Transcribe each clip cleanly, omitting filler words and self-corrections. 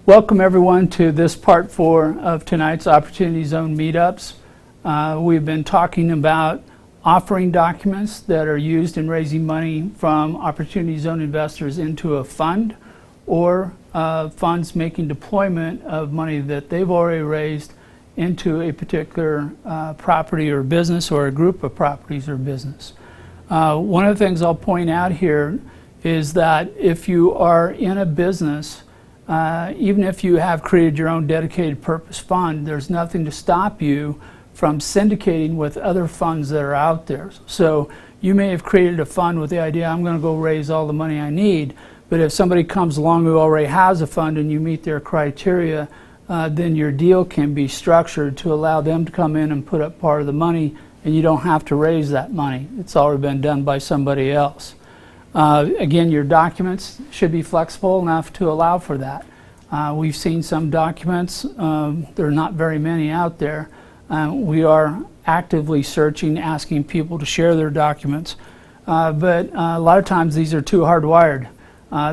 Welcome everyone to this part 4 of tonight's Opportunity Zone meetups. We've been talking about offering documents that are used in raising money from Opportunity Zone investors into a fund, or funds making deployment of money that they've already raised into a particular property or business, or a group of properties or business. One of the things I'll point out here is that if you are in a business, even if you have created your own dedicated purpose fund, there's nothing to stop you from syndicating with other funds that are out there. So you may have created a fund with the idea, I'm going to go raise all the money I need, but if somebody comes along who already has a fund and you meet their criteria, then your deal can be structured to allow them to come in and put up part of the money, and you don't have to raise that money. It's already been done by somebody else. Again, your documents should be flexible enough to allow for that. We've seen some documents, there are not very many out there. We are actively searching, asking people to share their documents, but a lot of times these are too hardwired.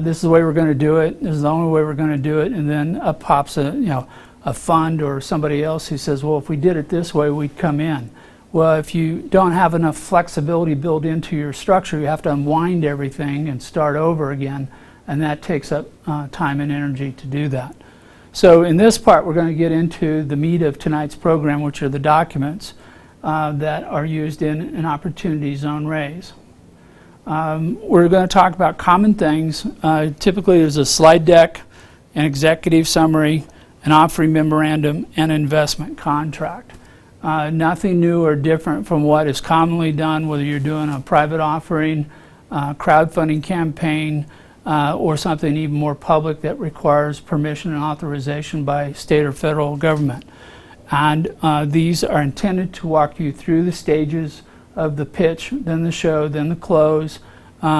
This is the way we're going to do it, this is the only way we're going to do it, and then up pops a fund or somebody else who says, well, if we did it this way, we'd come in. Well, if you don't have enough flexibility built into your structure, you have to unwind everything and start over again, and that takes up time and energy to do that. So in this part, we're going to get into the meat of tonight's program, which are the documents that are used in an Opportunity Zone raise. We're going to talk about common things. Typically, there's a slide deck, an executive summary, an offering memorandum, and an investment contract. Nothing new or different from what is commonly done, whether you're doing a private offering, crowdfunding campaign, or something even more public that requires permission and authorization by state or federal government. And these are intended to walk you through the stages of the pitch, then the show, then the close.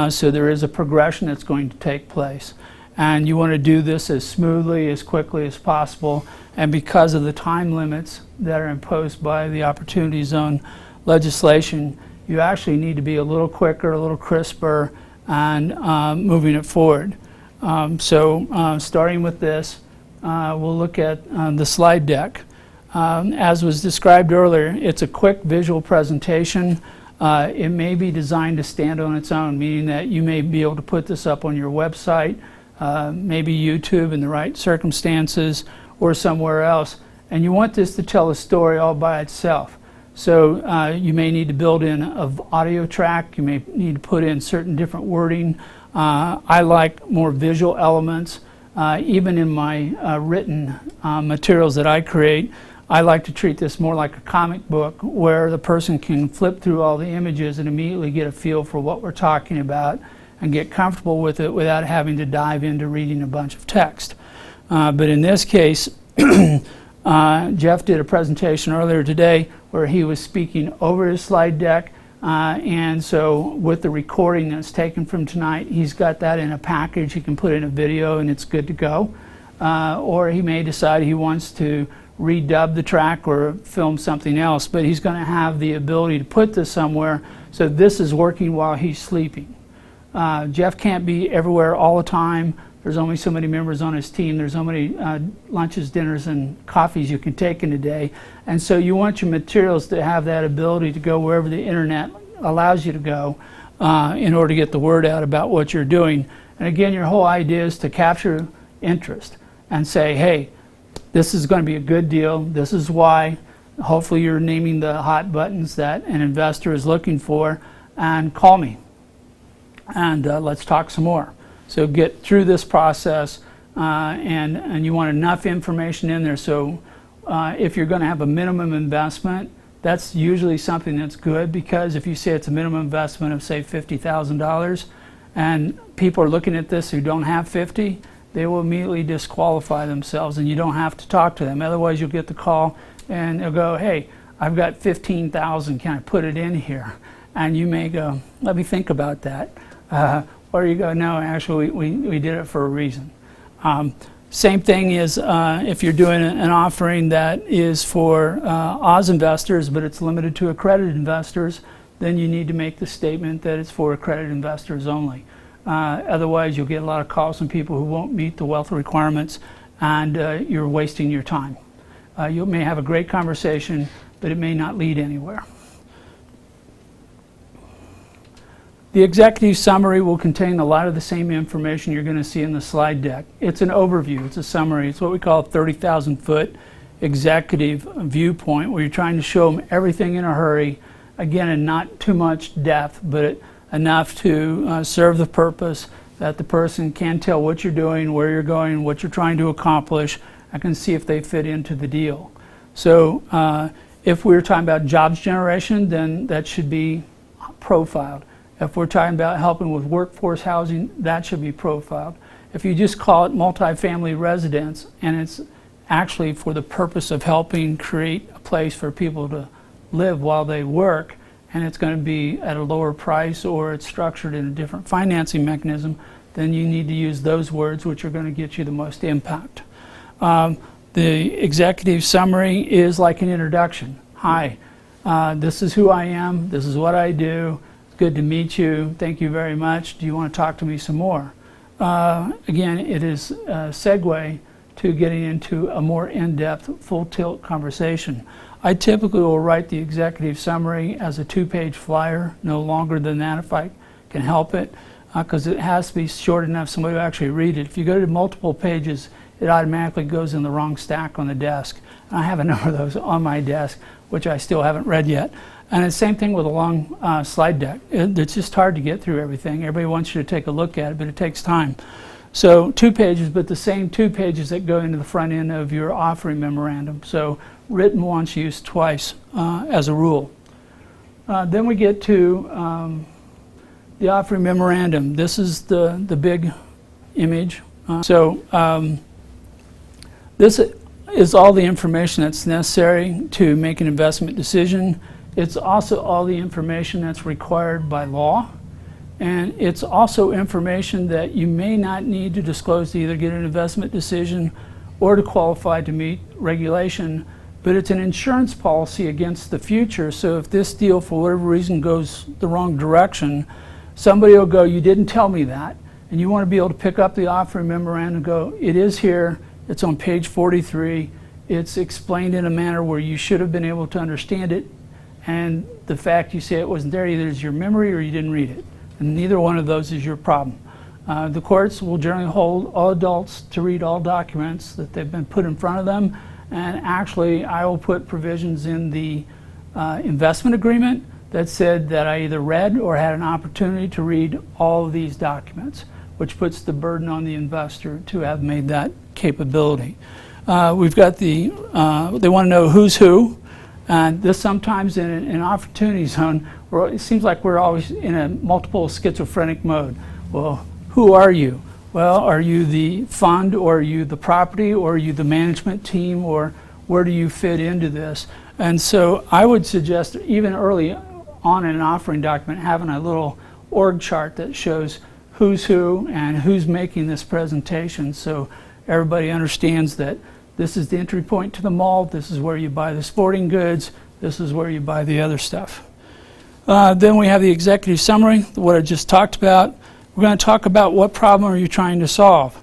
So there is a progression that's going to take place. And you want to do this as smoothly, as quickly as possible. And because of the time limits that are imposed by the Opportunity Zone legislation, you actually need to be a little quicker, a little crisper, and moving it forward. Starting with this, we'll look at the slide deck. As was described earlier, it's a quick visual presentation. It may be designed to stand on its own, meaning that you may be able to put this up on your website, maybe YouTube in the right circumstances, or somewhere else. And you want this to tell a story all by itself. So you may need to build in an audio track, you may need to put in certain different wording. I like more visual elements. Even in my written materials that I create, I like to treat this more like a comic book, where the person can flip through all the images and immediately get a feel for what we're talking about and get comfortable with it without having to dive into reading a bunch of text. But in this case, Jeff did a presentation earlier today where he was speaking over his slide deck, and so with the recording that's taken from tonight, he's got that in a package. He can put in a video and it's good to go. Or he may decide he wants to redub the track or film something else, but he's going to have the ability to put this somewhere, so this is working while he's sleeping. Jeff can't be everywhere all the time. There's only so many members on his team. There's so many lunches, dinners, and coffees you can take in a day. And so you want your materials to have that ability to go wherever the internet allows you to go in order to get the word out about what you're doing. And again, your whole idea is to capture interest and say, hey, this is going to be a good deal. This is why. Hopefully you're naming the hot buttons that an investor is looking for, and call me. And let's talk some more. So get through this process, and you want enough information in there. So if you're going to have a minimum investment, that's usually something that's good, because if you say it's a minimum investment of, say, $50,000, and people are looking at this who don't have 50, they will immediately disqualify themselves, and you don't have to talk to them. Otherwise, you'll get the call, and they'll go, hey, I've got 15,000, can I put it in here? And you may go, let me think about that. Or you go, no, actually, we did it for a reason. Same thing is if you're doing an offering that is for Oz investors, but it's limited to accredited investors, then you need to make the statement that it's for accredited investors only. Otherwise, you'll get a lot of calls from people who won't meet the wealth requirements, and you're wasting your time. You may have a great conversation, but it may not lead anywhere. The executive summary will contain a lot of the same information you're going to see in the slide deck. It's an overview, it's a summary. It's what we call a 30,000-foot executive viewpoint, where you're trying to show them everything in a hurry, again, in not too much depth, but enough to serve the purpose that the person can tell what you're doing, where you're going, what you're trying to accomplish. I can see if they fit into the deal. So if we're talking about jobs generation, then that should be profiled. If we're talking about helping with workforce housing, that should be profiled. If you just call it multifamily residence and it's actually for the purpose of helping create a place for people to live while they work, and it's going to be at a lower price or it's structured in a different financing mechanism, then you need to use those words, which are going to get you the most impact. The executive summary is like an introduction. Hi, this is who I am, this is what I do. Good to meet you. Thank you very much. Do you want to talk to me some more? Again, it is a segue to getting into a more in-depth, full-tilt conversation. I typically will write the executive summary as a 2-page flyer, no longer than that if I can help it, because it has to be short enough somebody will actually read it. If you go to multiple pages, it automatically goes in the wrong stack on the desk. And I have a number of those on my desk, which I still haven't read yet. And it's the same thing with a long slide deck. It's just hard to get through everything. Everybody wants you to take a look at it, but it takes time. So 2 pages, but the same 2 pages that go into the front end of your offering memorandum. So written once, used twice as a rule. Then we get to the offering memorandum. This is the big image. This is all the information that's necessary to make an investment decision. It's also all the information that's required by law, and it's also information that you may not need to disclose to either get an investment decision or to qualify to meet regulation, but it's an insurance policy against the future. So if this deal for whatever reason goes the wrong direction, somebody will go, you didn't tell me that, and you want to be able to pick up the offering memorandum and go, it is here, it's on page 43, it's explained in a manner where you should have been able to understand it. And the fact you say it wasn't there either is your memory or you didn't read it. And neither one of those is your problem. The courts will generally hold all adults to read all documents that they've been put in front of them. And actually, I will put provisions in the investment agreement that said that I either read or had an opportunity to read all of these documents, which puts the burden on the investor to have made that capability. We've got they want to know who's who. And this sometimes in an opportunity zone, where it seems like we're always in a multiple schizophrenic mode. Well, who are you? Well, are you the fund, or are you the property, or are you the management team, or where do you fit into this? And so I would suggest even early on in an offering document having a little org chart that shows who's who and who's making this presentation, so everybody understands that this is the entry point to the mall, this is where you buy the sporting goods, this is where you buy the other stuff. Then we have the executive summary, what I just talked about. We're going to talk about what problem are you trying to solve.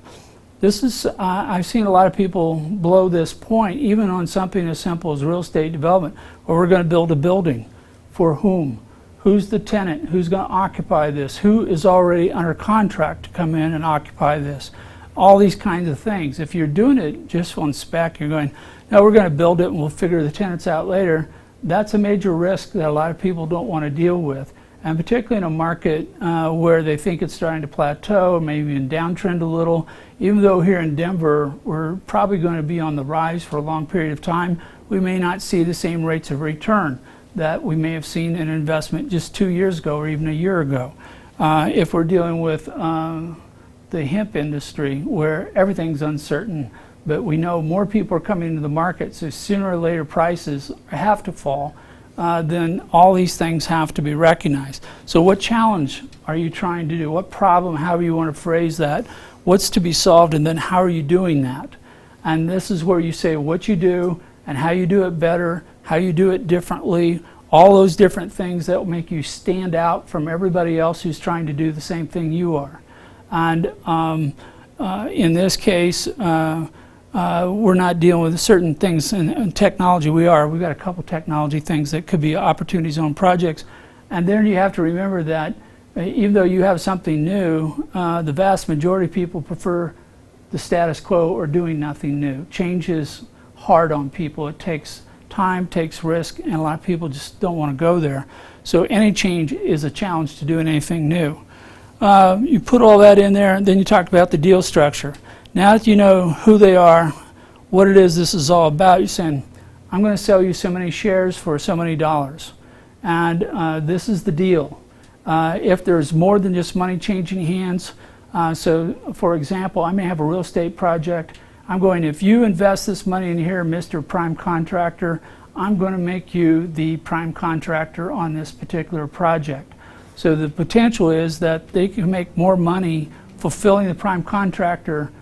This is, I've seen a lot of people blow this point, even on something as simple as real estate development, where we're going to build a building. For whom? Who's the tenant? Who's going to occupy this? Who is already under contract to come in and occupy this? All these kinds of things. If you're doing it just on spec, you're going, no, we're going to build it and we'll figure the tenants out later. That's a major risk that a lot of people don't want to deal with. And particularly in a market where they think it's starting to plateau, maybe even downtrend a little, even though here in Denver, we're probably going to be on the rise for a long period of time, we may not see the same rates of return that we may have seen in an investment just 2 years ago or even a year ago. If we're dealing with the hemp industry, where everything's uncertain, but we know more people are coming into the market, so sooner or later prices have to fall, then all these things have to be recognized. So what challenge are you trying to do? What problem, however you want to phrase that, what's to be solved, and then how are you doing that. And this is where you say what you do and how you do it better, how you do it differently, all those different things that will make you stand out from everybody else who's trying to do the same thing you are. And in this case, we're not dealing with certain things in technology. We've got a couple technology things that could be opportunity zone projects. And then you have to remember that even though you have something new, the vast majority of people prefer the status quo or doing nothing new. Change is hard on people. It takes time, takes risk, and a lot of people just don't want to go there. So any change is a challenge to doing anything new. You put all that in there, and then you talk about the deal structure. Now that you know who they are, what it is this is all about, you're saying, I'm going to sell you so many shares for so many dollars. And this is the deal. If there's more than just money changing hands, so for example, I may have a real estate project. I'm going, if you invest this money in here, Mr. Prime Contractor, I'm going to make you the prime contractor on this particular project. So the potential is that they can make more money fulfilling the prime contractor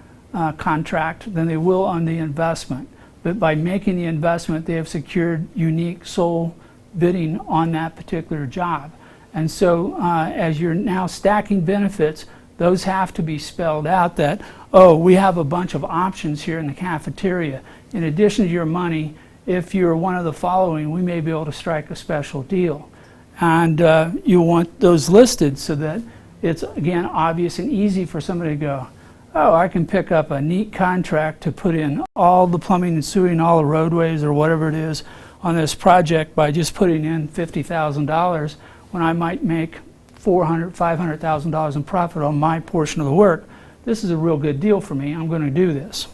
contract than they will on the investment. But by making the investment, they have secured unique sole bidding on that particular job. And so as you're now stacking benefits, those have to be spelled out that, oh, we have a bunch of options here in the cafeteria. In addition to your money, if you're one of the following, we may be able to strike a special deal. And you want those listed so that it's, again, obvious and easy for somebody to go, oh, I can pick up a neat contract to put in all the plumbing and sewing, all the roadways or whatever it is on this project by just putting in $50,000 when I might make $400,000, $500,000 in profit on my portion of the work. This is a real good deal for me. I'm going to do this.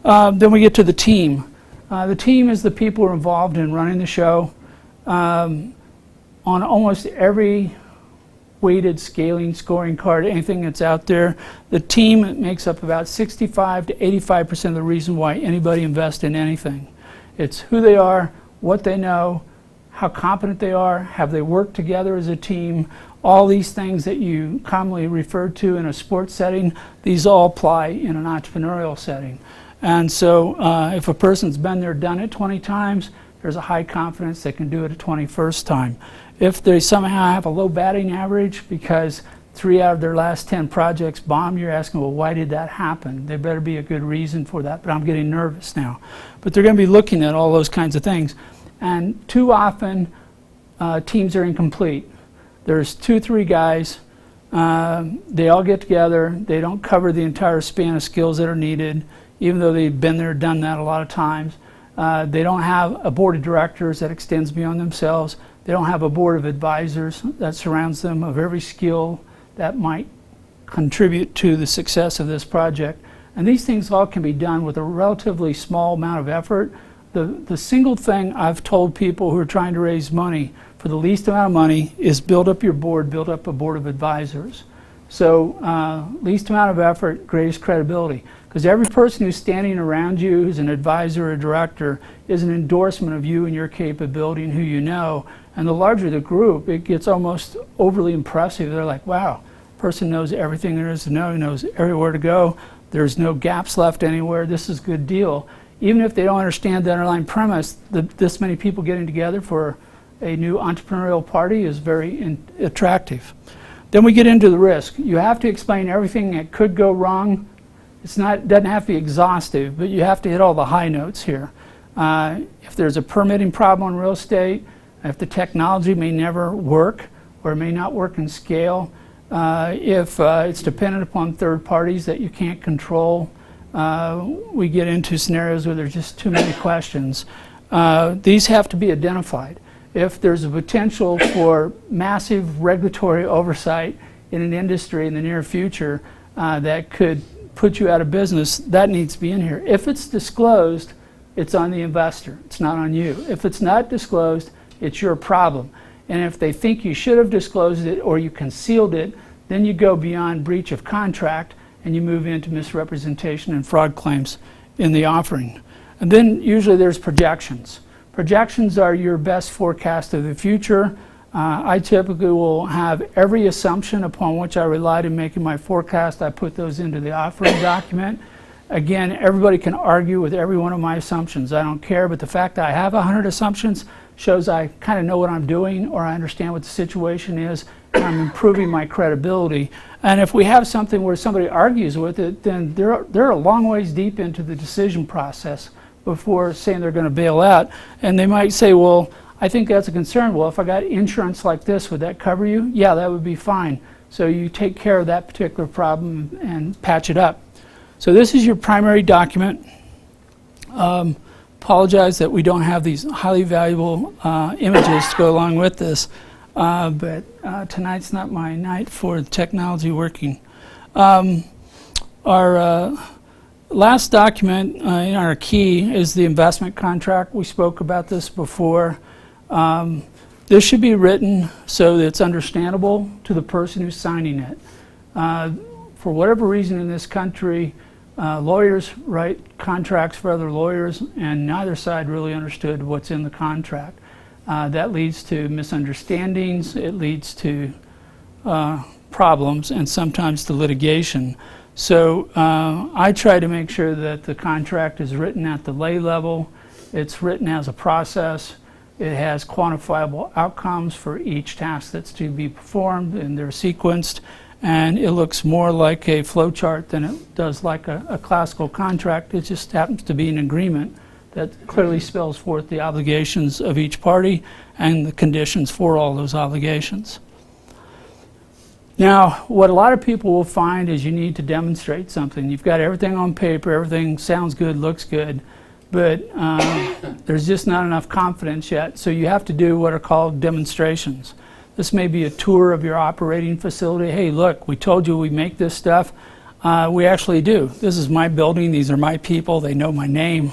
Then we get to the team. The team is the people who are involved in running the show. On almost every weighted scaling scoring card, anything that's out there, the team makes up about 65 to 85% of the reason why anybody invests in anything. It's who they are, what they know, how competent they are, have they worked together as a team, all these things that you commonly refer to in a sports setting, these all apply in an entrepreneurial setting. And so if a person's been there, done it 20 times, there's a high confidence they can do it a 21st time. If they somehow have a low batting average because 3 out of their last 10 projects bombed, you're asking, well, why did that happen? There better be a good reason for that, but I'm getting nervous now. But they're going to be looking at all those kinds of things. And too often, teams are incomplete. There's 2-3 guys, they all get together, they don't cover the entire span of skills that are needed, even though they've been there, done that a lot of times. They don't have a board of directors that extends beyond themselves. They don't have a board of advisors that surrounds them of every skill that might contribute to the success of this project. And these things all can be done with a relatively small amount of effort. The single thing I've told people who are trying to raise money for the least amount of money is build up your board, build up a board of advisors. So least amount of effort, greatest credibility. Because every person who's standing around you who's an advisor or director is an endorsement of you and your capability and who you know. And the larger the group, it gets almost overly impressive. They're like, wow, person knows everything there is to know, knows everywhere to go. There's no gaps left anywhere. This is a good deal. Even if they don't understand the underlying premise, this many people getting together for a new entrepreneurial party is very attractive. Then we get into the risk. You have to explain everything that could go wrong. It doesn't have to be exhaustive, but you have to hit all the high notes here. If there's a permitting problem in real estate, if the technology may never work or it may not work in scale, if it's dependent upon third parties that you can't control, we get into scenarios where there's just too many questions. These have to be identified. If there's a potential for massive regulatory oversight in an industry in the near future that could put you out of business, that needs to be in here. If it's disclosed, it's on the investor. It's not on you. If it's not disclosed, it's your problem. And if they think you should have disclosed it or you concealed it, then you go beyond breach of contract and you move into misrepresentation and fraud claims in the offering. And then usually there's projections. Projections are your best forecast of the future. I typically will have every assumption upon which I relied in making my forecast. I put those into the offering document. Again, everybody can argue with every one of my assumptions. I don't care, but the fact that I have 100 assumptions shows I kind of know what I'm doing, or I understand what the situation is, and I'm improving my credibility. And if we have something where somebody argues with it, then they're a long ways deep into the decision process before saying they're going to bail out. And they might say, well, I think that's a concern. Well, if I got insurance like this, would that cover you? Yeah, that would be fine. So you take care of that particular problem and patch it up. So this is your primary document. Apologize that we don't have these highly valuable images to go along with this, but tonight's not my night for the technology working. Our last document in our key is the investment contract. We spoke about this before. This should be written so that it's understandable to the person who's signing it. For whatever reason in this country, lawyers write contracts for other lawyers, and neither side really understood what's in the contract. That leads to misunderstandings, it leads to problems, and sometimes to litigation. So I try to make sure that the contract is written at the lay level, it's written as a process, it has quantifiable outcomes for each task that's to be performed, and they're sequenced, and it looks more like a flow chart than it does like a classical contract. It just happens to be an agreement that clearly spells forth the obligations of each party and the conditions for all those obligations. Now, what a lot of people will find is you need to demonstrate something. You've got everything on paper, everything sounds good, looks good, but there's just not enough confidence yet, so you have to do what are called demonstrations. This may be a tour of your operating facility. Hey, look, we told you we make this stuff. We actually do. This is my building, these are my people, they know my name,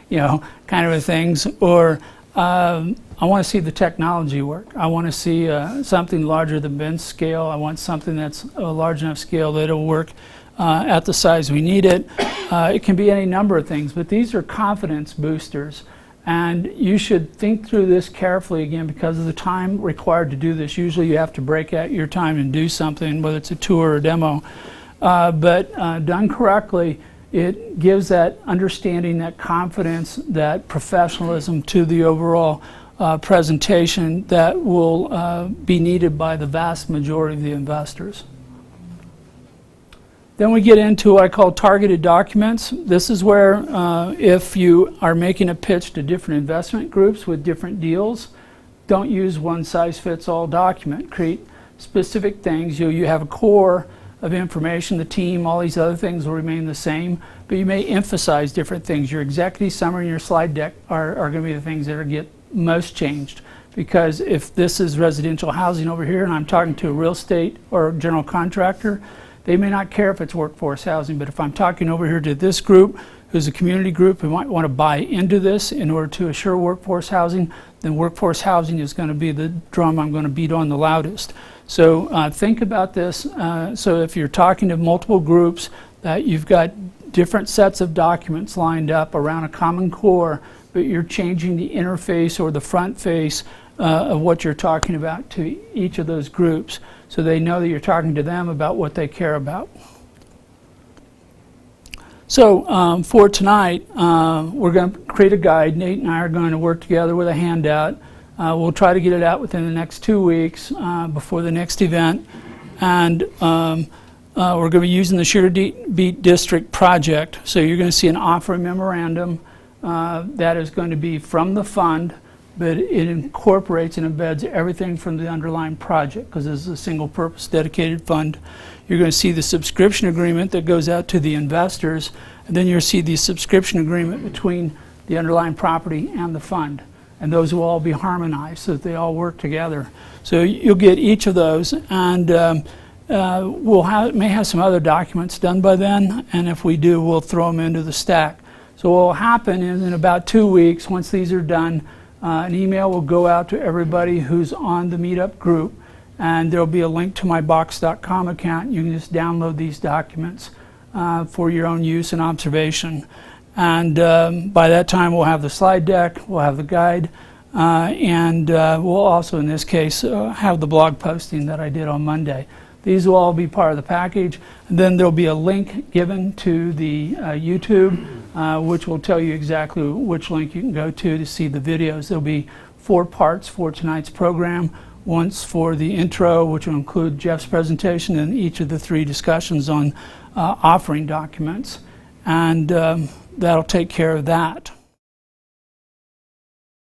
you know, kind of things. Or I want to see the technology work. I want to see something larger than Ben's scale. I want something that's a large enough scale that it'll work at the size we need it. It can be any number of things, but these are confidence boosters. And you should think through this carefully, again, because of the time required to do this. Usually you have to break out your time and do something, whether it's a tour or a demo. But done correctly, it gives that understanding, that confidence, that professionalism to the overall presentation that will be needed by the vast majority of the investors. Then we get into what I call targeted documents. This is where if you are making a pitch to different investment groups with different deals, don't use one-size-fits-all document. Create specific things. You have a core of information, the team, all these other things will remain the same, but you may emphasize different things. Your executive summary and your slide deck are going to be the things that get most changed. Because if this is residential housing over here and I'm talking to a real estate or general contractor, they may not care if it's workforce housing, but if I'm talking over here to this group, who's a community group who might want to buy into this in order to assure workforce housing, then workforce housing is going to be the drum I'm going to beat on the loudest. So think about this. So if you're talking to multiple groups, that you've got different sets of documents lined up around a common core, but you're changing the interface or the front face of what you're talking about to each of those groups, so they know that you're talking to them about what they care about. So for tonight, we're going to create a guide. Nate and I are going to work together with a handout. We'll try to get it out within the next 2 weeks before the next event. And we're going to be using the Sugar Beet District project. So you're going to see an offering memorandum that is going to be from the fund, but it incorporates and embeds everything from the underlying project, because this is a single purpose dedicated fund. You're going to see the subscription agreement that goes out to the investors, and then you'll see the subscription agreement between the underlying property and the fund. And those will all be harmonized so that they all work together. So you'll get each of those, and may have some other documents done by then, and if we do, we'll throw them into the stack. So what will happen is in about 2 weeks, once these are done, an email will go out to everybody who's on the meetup group, and there'll be a link to my box.com account. You can just download these documents for your own use and observation. And by that time, we'll have the slide deck, we'll have the guide, and we'll also, in this case, have the blog posting that I did on Monday. These will all be part of the package. And then there'll be a link given to the YouTube, which will tell you exactly which link you can go to see the videos. There'll be 4 parts for tonight's program. Once for the intro, which will include Jeff's presentation, and each of the 3 discussions on offering documents. And that'll take care of that.